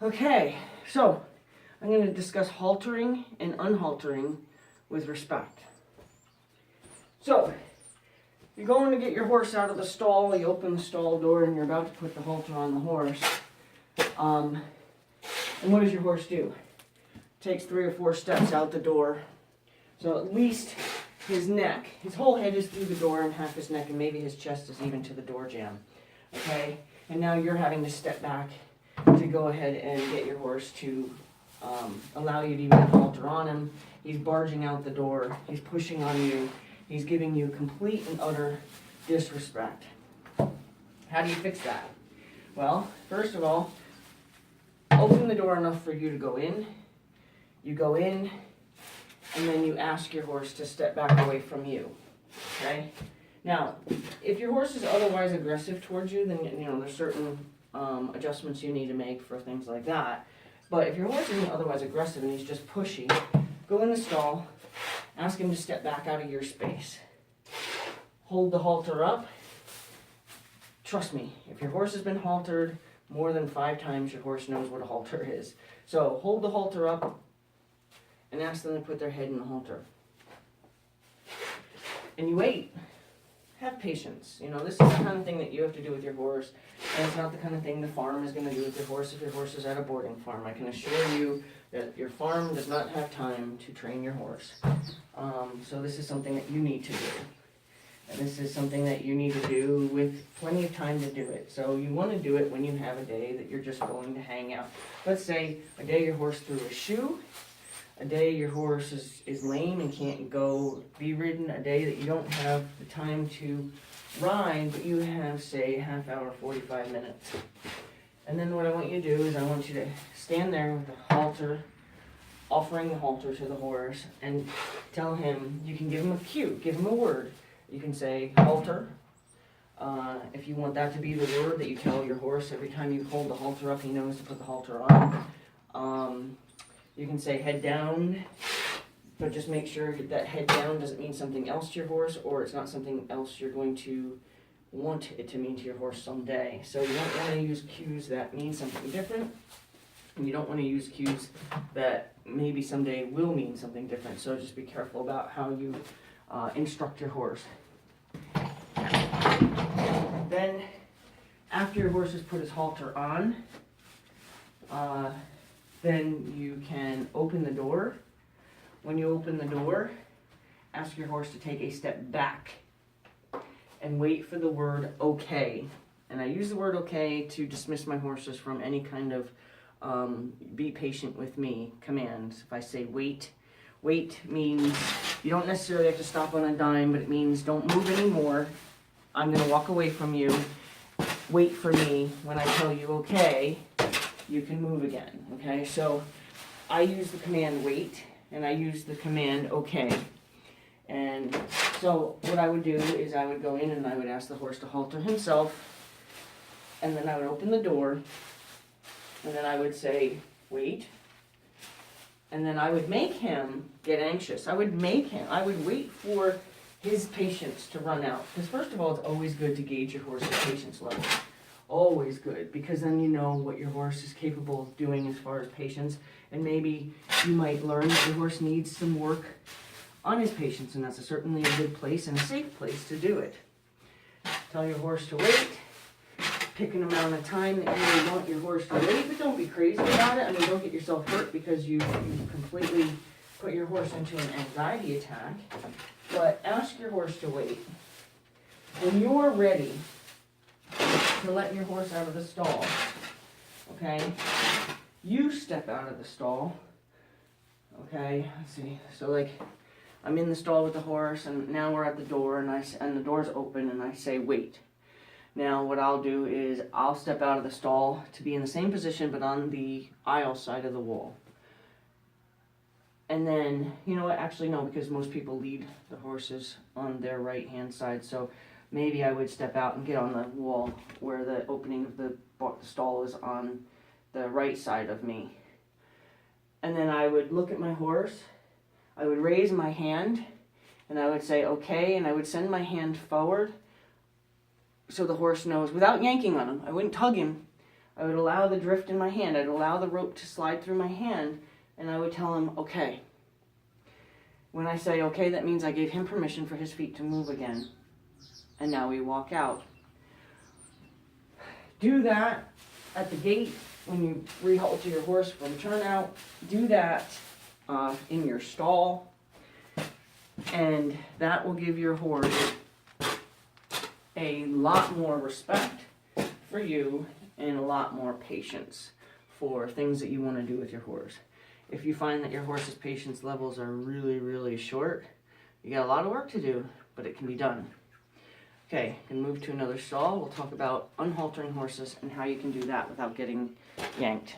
Okay, so I'm going to discuss haltering and unhaltering with respect. So, you're going to get your horse out of the stall, you open the stall door and you're about to put the halter on the horse. And what does your horse do? Takes 3 or 4 steps out the door. So at least his neck, his whole head is through the door and half his neck and maybe his chest is even to the door jamb. Okay? And now you're having to step back to go ahead and get your horse to allow you to even halter on him. He's barging out the door. He's pushing on you. He's giving you complete and utter disrespect. How do you fix that? Well, first of all, open the door enough for you to go in. You go in, and then you ask your horse to step back away from you. Okay? Now, if your horse is otherwise aggressive towards you, then there's certain adjustments you need to make for things like that. But if your horse isn't otherwise aggressive and he's just pushy, go in the stall, ask him to step back out of your space. Hold the halter up. Trust me, if your horse has been haltered more than 5 times, your horse knows what a halter is. So hold the halter up and ask them to put their head in the halter. And you wait. Have patience. This is the kind of thing that you have to do with your horse, and it's not the kind of thing the farm is going to do with your horse if your horse is at a boarding farm. I can assure you that your farm does not have time to train your horse. So this is something that you need to do. And this is something that you need to do with plenty of time to do it. So you want to do it when you have a day that you're just going to hang out. Let's say a day your horse threw a shoe, a day your horse is lame and can't go be ridden, a day that you don't have the time to ride, but you have, say, a half hour, 45 minutes. And then what I want you to do is I want you to stand there with the halter, offering the halter to the horse, and tell him, you can give him a cue, give him a word. You can say halter. If you want that to be the word that you tell your horse every time you hold the halter up, he knows to put the halter on. You can say head down, but just make sure that head down doesn't mean something else to your horse, or it's not something else you're going to want it to mean to your horse someday. So you don't want to use cues that mean something different, and you don't want to use cues that maybe someday will mean something different. So just be careful about how you instruct your horse. Then, after your horse has put his halter on, then you can open the door. When you open the door, ask your horse to take a step back and wait for the word okay. And I use the word okay to dismiss my horses from any kind of be patient with me commands. If I say wait, wait means you don't necessarily have to stop on a dime, but it means don't move anymore. I'm going to walk away from you. Wait for me. When I tell you okay, you can move again. Okay, so I use the command wait, and I use the command okay. And so what I would do is I would go in and I would ask the horse to halter himself, and then I would open the door, and then I would say wait, and then I would make him get anxious. I would wait for his patience to run out. Because first of all, it's always good to gauge your horse's patience level. Always good, because then you know what your horse is capable of doing as far as patience, and maybe you might learn that your horse needs some work on his patience, and that's certainly a good place and a safe place to do it. Tell your horse to wait. Pick an amount of time that you really want your horse to wait, but don't be crazy about it. I mean, don't get yourself hurt because you completely put your horse into an anxiety attack. But ask your horse to wait. When you're ready to let your horse out of the stall, okay, you step out of the stall. Okay, let's see. So like, I'm in the stall with the horse, and now we're at the door, and the door's open, and I say wait. Now what I'll do is I'll step out of the stall to be in the same position, but on the aisle side of the wall. And then, you know what, actually no, because most people lead the horses on their right hand side, so maybe I would step out and get on the wall where the opening of the stall is on the right side of me. And then I would look at my horse, I would raise my hand, and I would say okay, and I would send my hand forward so the horse knows, without yanking on him. I wouldn't tug him. I would allow the drift in my hand. I'd allow the rope to slide through my hand, and I would tell him, okay. When I say okay, that means I gave him permission for his feet to move again. And now we walk out. Do that at the gate when you rehalter your horse from turnout. Do that in your stall. And that will give your horse a lot more respect for you and a lot more patience for things that you want to do with your horse. If you find that your horse's patience levels are really, really short, you got a lot of work to do, but it can be done. Okay, I'm going to move to another stall. We'll talk about unhaltering horses and how you can do that without getting yanked.